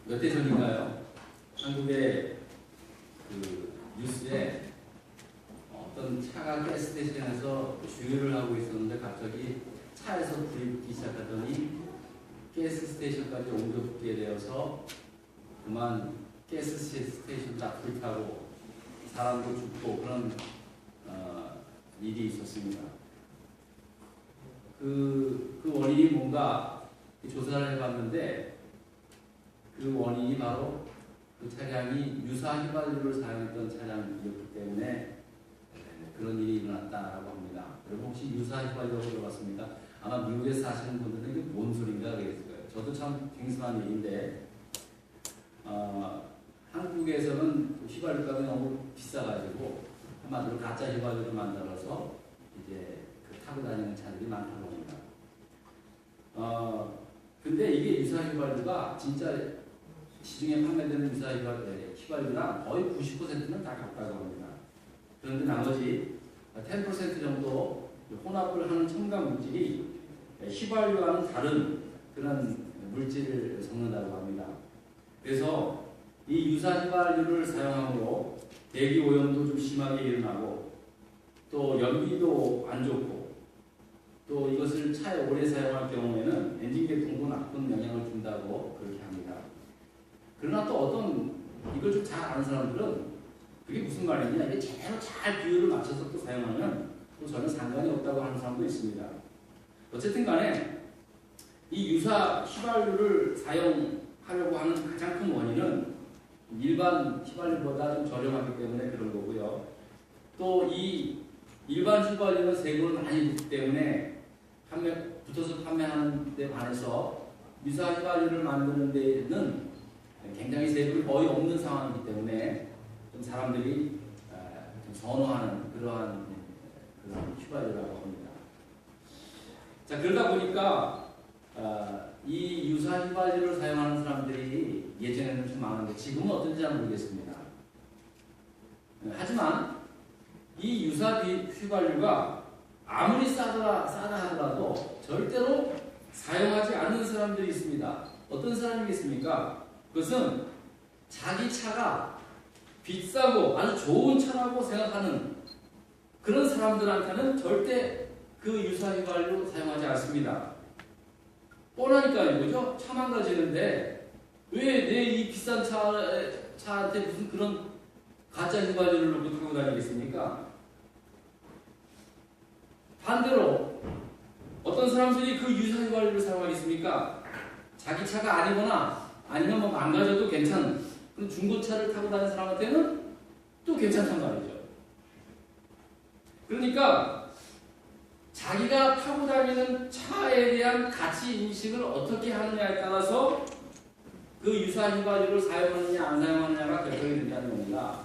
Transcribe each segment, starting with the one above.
몇 대 전인가요? 한국의 뉴스에 어떤 차가 가스스테이션에서 주유를 하고 있었는데 갑자기 차에서 불이 붙기 시작하더니 가스스테이션까지 옮겨 붙게 되어서 그만 가스스테이션 다 불타고 사람도 죽고 그런 일이 있었습니다. 그 원인이 뭔가 조사를 해봤는데 그 원인이 바로 그 차량이 유사 휘발유를 사용했던 차량이었기 때문에 그런 일이 일어났다라고 합니다. 여러분 혹시 유사 휘발유라고 들어봤습니까? 아마 미국에서 사시는 분들은 이게 뭔 소린가 그랬을 거예요. 저도 참 생소한 일인데 한국에서는 휘발유값이 너무 비싸가지고 한마디로 가짜 휘발유를 만들어서 이제 타고 다니는 차들이 많다고 합니다. 근데 이게 유사 휘발유가 진짜 시중에 판매되는 유사 휘발유랑 거의 90%는 다 같다고 합니다. 그런데 나머지 10% 정도 혼합을 하는 첨가 물질이 휘발유와는 다른 그런 물질을 섞는다고 합니다. 그래서 이 유사 휘발유를 사용함으로 대기 오염도 좀 심하게 일어나고 또 연비도 안 좋고 또 이것을 차에 오래 사용할 경우에는 엔진 계통도 나쁜 영향을 준다고 그렇게 합니다. 그러나 또 어떤 이걸 좀 잘 아는 사람들은 그게 무슨 말이냐 이게 제대로 잘 비율을 맞춰서 또 사용하면 또 전혀 상관이 없다고 하는 사람도 있습니다. 어쨌든 간에 이 유사 휘발유를 사용하려고 하는 가장 큰 원인은 일반 휘발유보다 좀 저렴하기 때문에 그런 거고요. 또 이 일반 휘발유는 세금을 많이 붙기 때문에 붙어서 판매하는 데 반해서 유사 휘발유를 만드는 데는 굉장히 세금이 거의 없는 상황이기 때문에 좀 사람들이 좀 선호하는 그러한 휘발유라고 합니다. 자, 그러다 보니까 이 유사 휘발유를 사용하는 사람들이 예전에는 좀 많은데 지금은 어떤지 잘 모르겠습니다. 하지만 이 유사 휘발유가 아무리 싸다 하더라도 절대로 사용하지 않는 사람들이 있습니다. 어떤 사람이겠습니까? 그것은 자기 차가 비싸고 아주 좋은 차라고 생각하는 그런 사람들한테는 절대 그 유사 휘발유 사용하지 않습니다. 뻔하니까요, 그죠? 차 망가지는데 왜 내 이 비싼 차한테 무슨 그런 가짜 휘발유를 놓고 타고 다니겠습니까? 반대로 어떤 사람들이 그 유사 휘발유를 사용하겠습니까? 자기 차가 아니거나 아니면 뭐 망가져도 괜찮은 그런 중고차를 타고 다니는 사람한테는 또 괜찮단 말이죠. 그러니까 자기가 타고 다니는 차에 대한 가치 인식을 어떻게 하느냐에 따라서 그 유사 휘발유를 사용하느냐 안 사용하느냐가 결정이 된다는 겁니다.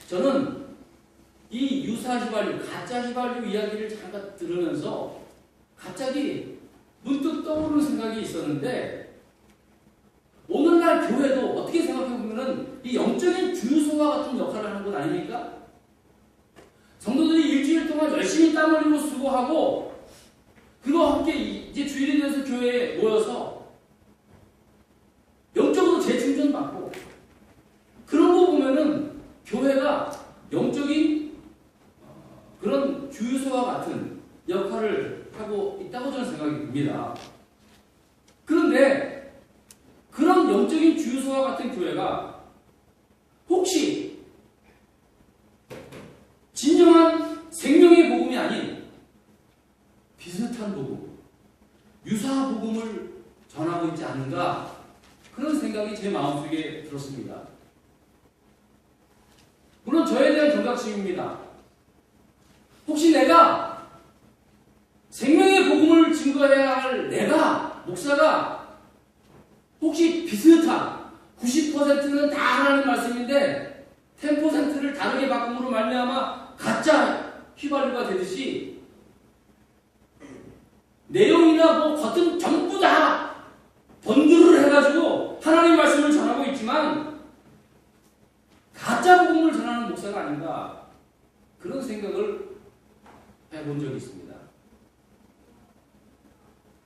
저는 이 유사 휘발유, 가짜 휘발유 이야기를 잠깐 들으면서 갑자기 문득 떠오르는 생각이 있었는데 오늘날 교회도 어떻게 생각해보면 이 영적인 주유소와 같은 역할을 하는 것 아닙니까? 성도들이 일주일 동안 열심히 땀 흘리고 수고하고 그와 함께 이제 주일이 돼서 교회에 모여서 영적으로 재충전받고 그런 거 보면은 교회가 영적인 그런 주유소와 같은 역할을 하고 있다고 저는 생각이 듭니다. 그런데 그런 영적인 주유소와 같은 교회가 혹시 진정한 생명의 복음이 아닌 비슷한 복음, 유사 복음을 전하고 있지 않는가 그런 생각이 제 마음속에 들었습니다. 물론 저에 대한 경각심입니다. 혹시 내가 생명의 복음을 증거해야 할 내가 목사가 혹시 비슷한 90%는 다 하나님 말씀인데 10%를 다르게 바꿈으로 말미암아 가짜 휘발유가 되듯이 내용이나 뭐 겉은 전부 다 번들을 해가지고 하나님 말씀을 전하고 있지만 가짜 복음을 전하는 목사가 아닌가 그런 생각을 해본 적이 있습니다.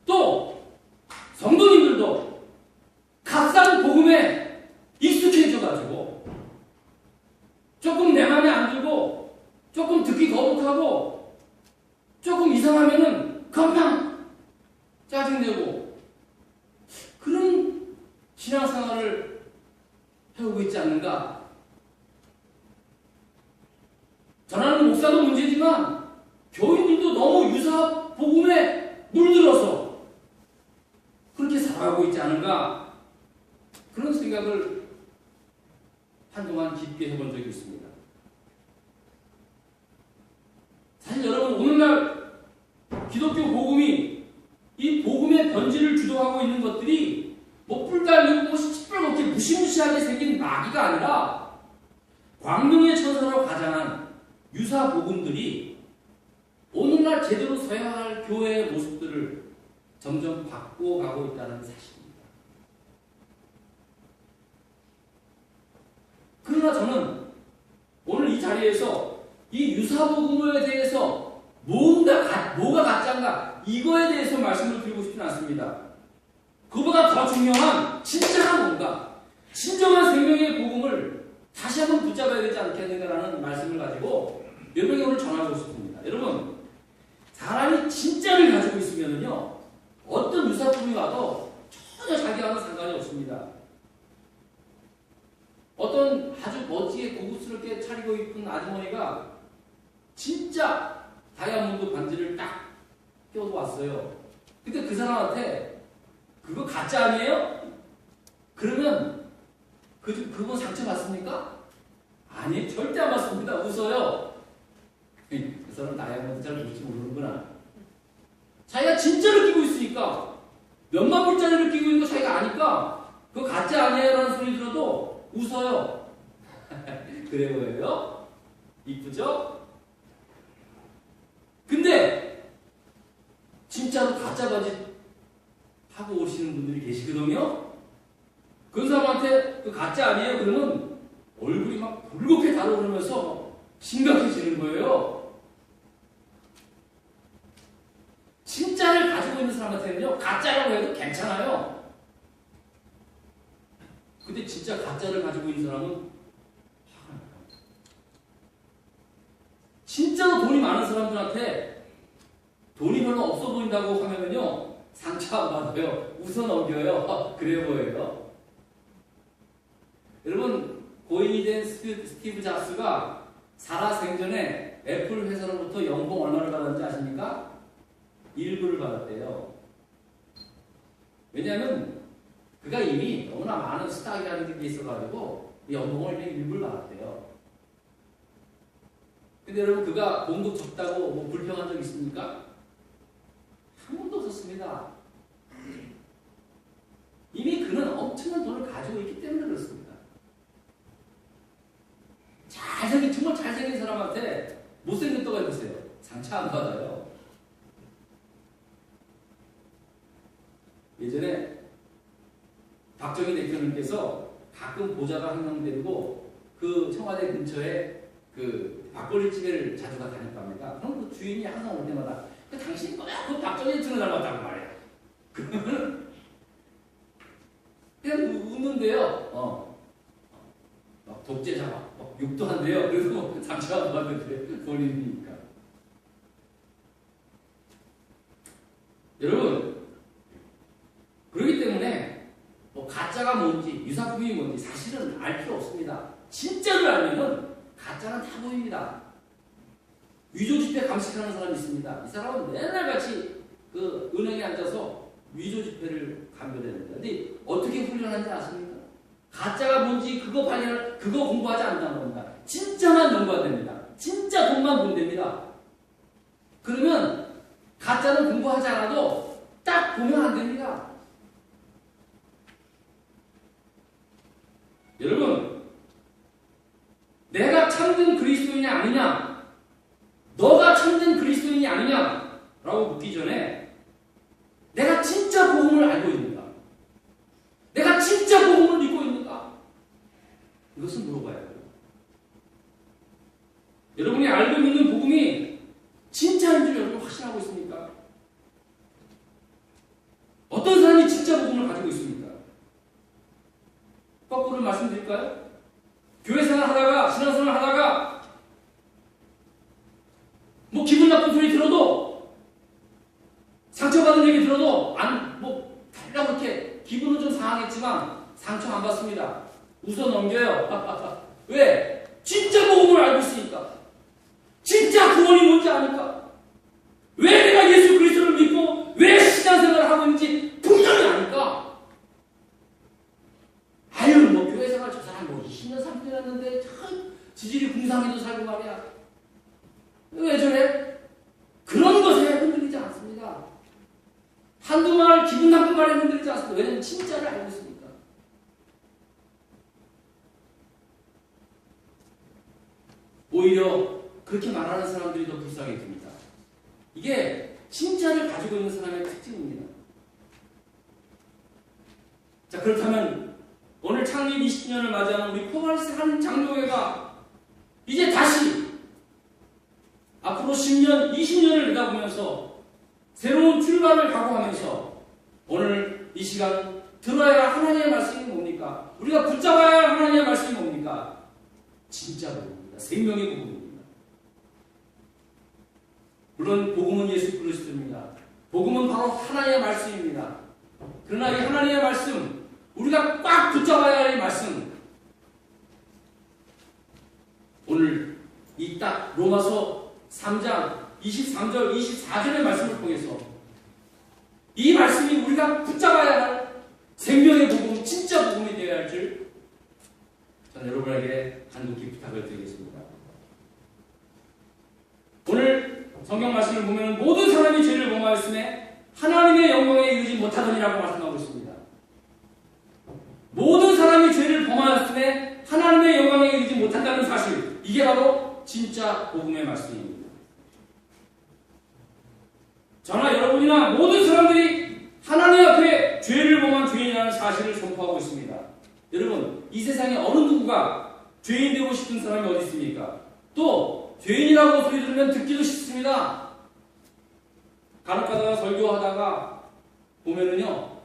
또 성도님들도 사람들도 값싼 복음에 익숙해져가지고 조금 내 맘에 안 들고 조금 듣기 거북하고 조금 이상하면은 금방 짜증내고 그런 신앙생활을 해오고 있지 않는가. 전하는 목사도 문제지만 교인들도 너무 유사 복음에 물들어서 그렇게 살아가고 있지 않은가. 그런 생각을 한동안 깊게 해본 적이 있습니다. 사실 여러분, 오늘날 기독교 복음이 이 복음의 변질을 주도하고 있는 것들이 뭐 뿔달리고 시뻘겋게 무시무시하게 생긴 마귀가 아니라 광명의 천사로 가장한 유사 복음들이 오늘날 제대로 서야 할 교회의 모습들을 점점 바꿔가고 있다는 사실입니다. 그러나 저는 오늘 이 자리에서 이 유사복음에 대해서 뭐가 가짜인가 이거에 대해서 말씀을 드리고 싶지는 않습니다. 그보다 더 중요한 진짜가 뭔가, 진정한 생명의 복음을 다시 한번 붙잡아야 되지 않겠는가라는 말씀을 가지고 여러분에게 오늘 전하고 싶습니다. 여러분, 사람이 진짜를 가지고 있으면요 어떤 유사품이 와도 전혀 자기와는 상관이 없습니다. 어떤 아주 멋지게 고급스럽게 차리고 입은 아주머니가 진짜 다이아몬드 반지를 딱 껴도 왔어요. 근데 그 사람한테 그거 가짜 아니에요? 그러면 그분 상처받습니까? 아니, 절대 안 받습니다. 웃어요. 그 사람 다이아몬드 잘 볼지 모르는구나. 자기가 진짜를 끼고 있으니까, 몇만 불짜리를 끼고 있는 거 자기가 아니까 그거 가짜 아니에요 라는 소리 들어도 웃어요. 그래 보여요? 이쁘죠? 근데 진짜로 가짜 바지 하고 오시는 분들이 계시거든요. 그 사람한테 그 가짜 아니에요? 그러면 얼굴이 막 붉게 달아오르면서 심각해지는 거예요. 진짜를 가지고 있는 사람한테는요 가짜라고 해도 괜찮아요. 근데 진짜 가짜를 가지고 있는 사람은 화가 나요. 진짜로 돈이 많은 사람들한테 돈이 별로 없어 보인다고 하면은요 상처 안 받아요. 웃어 넘겨요. 그래 보여요. 여러분, 고인이 된 스티브 잡스가 살아생전에 애플 회사로부터 연봉 얼마를 받았는지 아십니까? 1불을 받았대요. 왜냐하면 그가 이미 너무나 많은 스탁이라는 게 있어가지고 연봉을 1불 받았대요. 근데 여러분, 그가 공급 적다고 뭐 불평한 적 있습니까? 한 번도 없었습니다. 이미 그는 엄청난 돈을 가지고 있기 때문에 그렇습니다. 정말 잘생긴 사람한테 못생겼다고 해보세요. 상처 안 받아요. 예전에 박정희 대표님께서 가끔 보좌가 한 명 데리고 그 청와대 근처에 그 막걸리 집에를 자주 다녔답니다. 그럼 그 주인이 항상 올 때마다 당신이 그 박정희 대통령 닮았다고 말이야. 그러면 그냥 웃는데요. 막 독재자 욕도 한대요. 그래서 상처 안 받는데 본인이니까. 여러분, 그렇기 때문에 뭐 가짜가 뭔지 유사품이 뭔지 사실은 알 필요 없습니다. 진짜를 알면은 가짜는 다 보입니다. 위조 지폐 감식하는 사람이 있습니다. 이 사람은 맨날 같이 그 은행에 앉아서 위조 지폐를 감별해냅니다. 근데 어떻게 훈련하는지 아십니까? 가짜가 뭔지 그거 공부하지 않는다는 겁니다. 진짜만 연구됩니다. 진짜 돈만 본답니다. 그러면 가짜는 공부하지 않아도 딱 보면 안 됩니다. 여러분, 내가 참된 그리스도인이 아니냐, 너가 참된 그리스도인이 아니냐 라고 묻기 전에 내가 진짜 복음을 알고 있는가? 내가 진짜 복음을 믿고 있는가? 이것을 물어봐야 돼요. 여러분이 알고 있는 복음이 진짜인 줄 여러분 확신하고 있습니까? 어떤 사람이 진짜 복음을 가지고 있습니까? 있을까요? 교회 생활 하다가, 신앙생활 하다가, 뭐 기분 나쁜 소리 들어도, 상처받은 얘기 들어도, 달라고 그렇게 기분은 좀 상하겠지만, 상처 안 받습니다. 웃어 넘겨요. 왜? 진짜 복음을 알고 있으니까. 진짜 구원이 뭔지 아니까. 왜 내가 예수 그리스도를 믿고, 왜 신앙생활을 하고 있는지 분명히 아니까. 아유, 뭐 교회 생활 저 사람 뭐 20년 30년 했는데 참 지질이 궁상에도 살고 말이야. 왜 저래? 그런 것에 흔들리지 않습니다. 한두 말 기분 나쁜 말에 흔들리지 않습니다. 왜냐하면 진짜를 알고 있으니까. 오히려 그렇게 말하는 사람들이 더 불쌍해 듭니다. 이게 진짜를 가지고 있는 사람의 특징입니다. 자, 그렇다면 오늘 창립 20주년을 맞이하는 우리 포괄리스 한 장로회가 이제 다시 앞으로 10년, 20년을 내다보면서 새로운 출발을 각오하면서 오늘 이 시간 들어야 할 하나님의 말씀이 뭡니까? 우리가 붙잡아야 할 하나님의 말씀이 뭡니까? 진짜 복음입니다. 생명의 복음입니다. 물론 복음은 예수 그리스도입니다. 복음은 바로 하나님의 말씀입니다. 그러나 이 하나님의 말씀, 우리가 꽉 붙잡아야 할 말씀, 오늘 이 딱 로마서 3장 23절, 24절의 말씀을 통해서 이 말씀이 우리가 붙잡아야 할 생명의 복음, 진짜 복음이 되어야 할 줄 저는 여러분에게 간곡히 부탁을 드리겠습니다. 오늘 성경 말씀을 보면 모든 사람이 죄를 범하였음에 하나님의 영광에 이르지 못하더니라고 말씀하고 있습니다. 모든 사람이 죄를 범하였음에 하나님의 영광에 이르지 못한다는 사실, 이게 바로 진짜 복음의 말씀입니다. 저나 여러분이나 모든 사람들이 하나님 앞에 죄를 범한 죄인이라는 사실을 선포하고 있습니다. 여러분, 이 세상에 어느 누구가 죄인 되고 싶은 사람이 어디 있습니까? 또 죄인이라고 소리 들으면 듣기도 싫습니다. 간혹가다가 설교하다가 보면은요,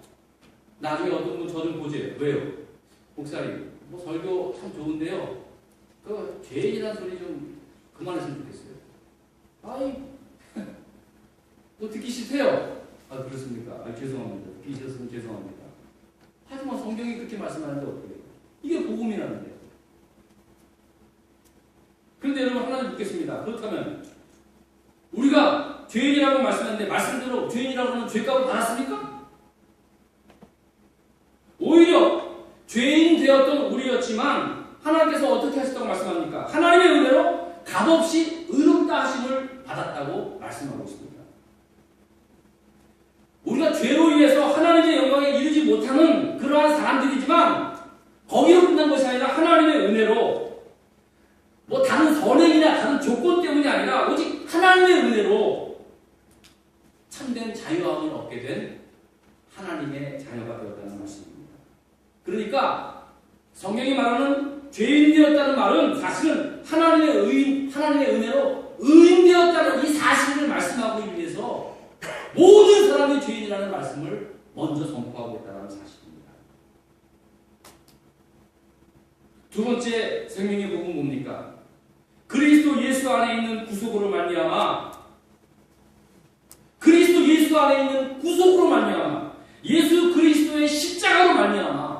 나중에 어떤 분 저 좀 보세요. 왜요? 목사님, 뭐 설교 참 좋은데요, 그 죄인이라는 소리 좀 그만했으면 좋겠어요. 아이, 뭐 듣기 싫대요. 아, 그렇습니까? 아, 죄송합니다. 듣기 싫었으면 죄송합니다. 하지만 성경이 그렇게 말씀하는데 어떻게 해요? 이게 복음이라는데. 그런데 여러분, 하나 묻겠습니다. 그렇다면 우리가 죄인이라고 말씀하는데 말씀대로 죄인이라고 하면 죄값을 받았습니까? 오히려 죄인 되었던 우리였지만 하나님께서 어떻게 하셨다고 말씀합니까? 하나님의 은혜로 값없이 의롭다 하심을 받았다고 말씀하고 있습니다. 우리가 죄로 인해서 하나님의 영광에 이르지 못하는 그러한 사람들이지만 거기로 끝난 것이 아니라 하나님의 은혜로, 뭐 다른 선행이나 다른 조건 때문이 아니라 오직 하나님의 은혜로 참된 자유함을 얻게 된 하나님의 자녀가 되었다는 말씀입니다. 그러니까 성경이 말하는 죄인 되었다는 말은 사실은 하나님의 은혜로 의인 되었다는 이 사실을 말씀하고 있기 위해서 모든 사람이 죄인이라는 말씀을 먼저 선포하고 있다는 사실입니다. 두 번째 생명의 복음은 뭡니까? 그리스도 예수 안에 있는 구속으로 말미암아, 그리스도 예수 안에 있는 구속으로 말미암아, 예수 그리스도의 십자가로 말미암아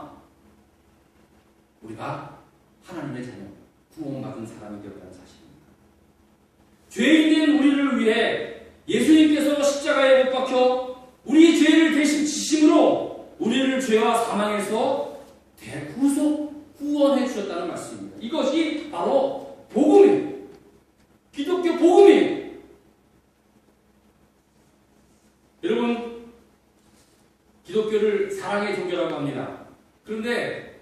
우리가 하나님의 자녀, 구원받은 사람이 되었다는 사실입니다. 죄인된 우리를 위해 예수님께서 십자가에 못 박혀 우리의 죄를 대신 지심으로 우리를 죄와 사망에서 대구속 구원해 주셨다는 말씀입니다. 이것이 바로 복음이에요. 기독교 복음이에요. 여러분, 기독교를 사랑의 종교라고 합니다. 그런데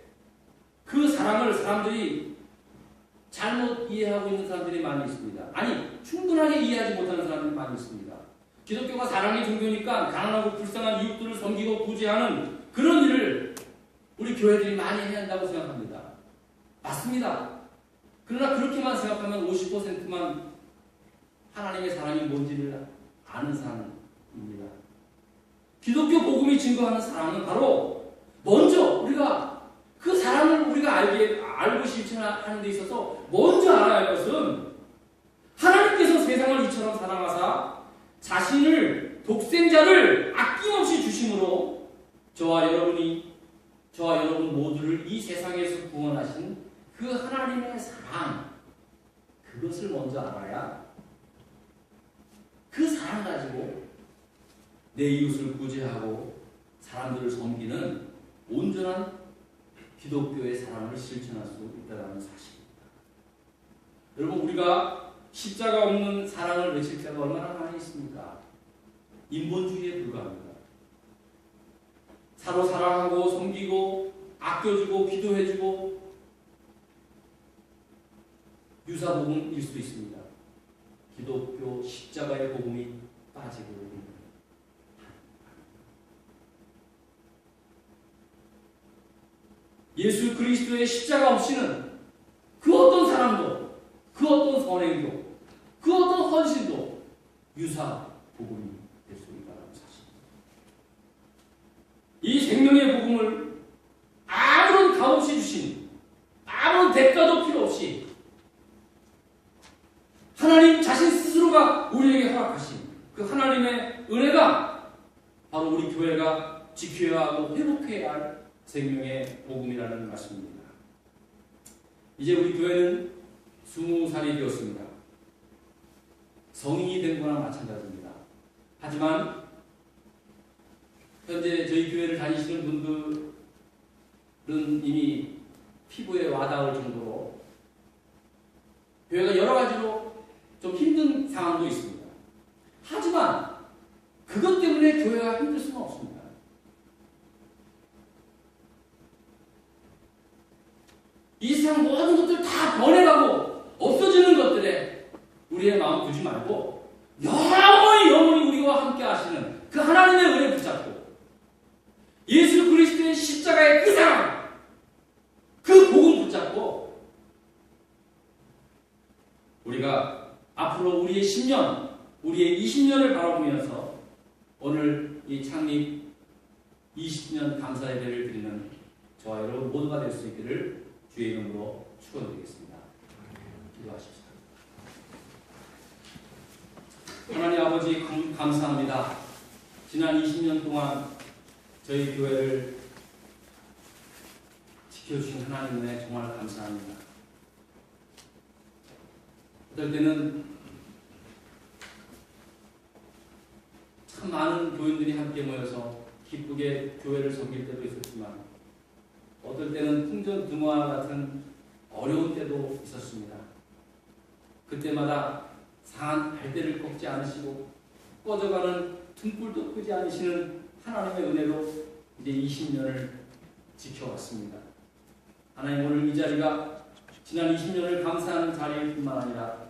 그 사랑을 사람들이 잘못 이해하고 있는 사람들이 많이 있습니다. 아니, 충분하게 이해하지 못하는 사람들이 많이 있습니다. 기독교가 사랑의 종교니까 가난하고 불쌍한 이웃들을 섬기고 구제하는 그런 일을 우리 교회들이 많이 해야 한다고 생각합니다. 맞습니다. 그러나 그렇게만 생각하면 50%만 하나님의 사랑이 뭔지를 아는 사람입니다. 기독교 복음이 증거하는 사랑은 바로 먼저 우리가 그 사랑을 우리가 실천하는 데 있어서 먼저 알아야 할 것은 하나님께서 세상을 이처럼 사랑하사 자신을 독생자를 아낌없이 주심으로 저와 여러분 모두를 이 세상에서 구원하신 그 하나님의 사랑, 그것을 먼저 알아야 그 사랑 가지고 내 이웃을 구제하고 사람들을 섬기는 온전한 기독교의 사랑을 실천할 수 있다는 사실입니다. 여러분, 우리가 십자가 없는 사랑을 외칠 때가 얼마나 많이 있습니까? 인본주의에 불과합니다. 서로 사랑하고 섬기고 아껴주고 기도해주고 유사복음일 수도 있습니다. 기독교 십자가의 복음이 빠지고 있는 예수 그리스도의 십자가 없이는 그 어떤 사랑도, 그 어떤 선행도, 그 어떤 헌신도 유사 복음이 될 수 있다는 사실입니다. 이 생명의 복음을 아무런 값 없이 주신, 아무런 대가도 필요 없이 하나님 자신 스스로가 우리에게 허락하신 그 하나님의 은혜가 바로 우리 교회가 지켜야 하고 회복해야 할 생명의 복음이라는 말씀입니다. 이제 우리 교회는 20살이 되었습니다. 성인이 된 거나 마찬가지입니다. 하지만 현재 저희 교회를 다니시는 분들은 이미 피부에 와닿을 정도로 교회가 여러 가지로 좀 힘든 상황도 있습니다. 하지만 그것 때문에 교회가 힘들 수는 없습니다. 이 세상 모든 것들 다 변해가고 없어지는 것들에 우리의 마음 두지 말고 영원히 우리와 함께 하시는 그 하나님의 은혜 붙잡고 예수 그리스도의 십자가의 그 사랑, 그 복음 붙잡고 우리가 앞으로 우리의 10년, 우리의 20년을 바라보면서 오늘 이 창립 20년 감사 예배를 드리는 저와 여러분 모두가 될 수 있기를 주의 이름으로 축원드리겠습니다. 기도하십시오. 하나님 아버지 감사합니다. 지난 20년 동안 저희 교회를 지켜주신 하나님에 정말 감사합니다. 어떨 때는 참 많은 교인들이 함께 모여서 기쁘게 교회를 섬길 때도 있었지만 어떨 때는 풍전등화 같은 어려운 때도 있었습니다. 그때마다 상한 발대를 꺾지 않으시고 꺼져가는 등불도 끄지 않으시는 하나님의 은혜로 이제 20년을 지켜왔습니다. 하나님, 오늘 이 자리가 지난 20년을 감사하는 자리일 뿐만 아니라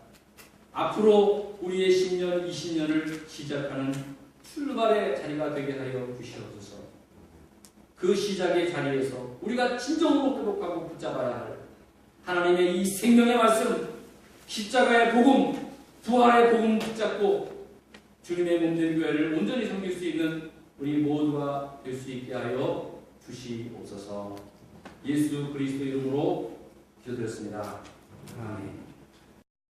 앞으로 우리의 10년, 20년을 시작하는 출발의 자리가 되게 하여 주시옵소서. 그 시작의 자리에서 우리가 진정으로 회복하고 붙잡아야 할 하나님의 이 생명의 말씀, 십자가의 복음, 부활의 복음 붙잡고 주님의 몸된 교회를 온전히 섬길 수 있는 우리 모두가 될 수 있게 하여 주시옵소서. 예수 그리스도 이름으로 기도드렸습니다. 아멘.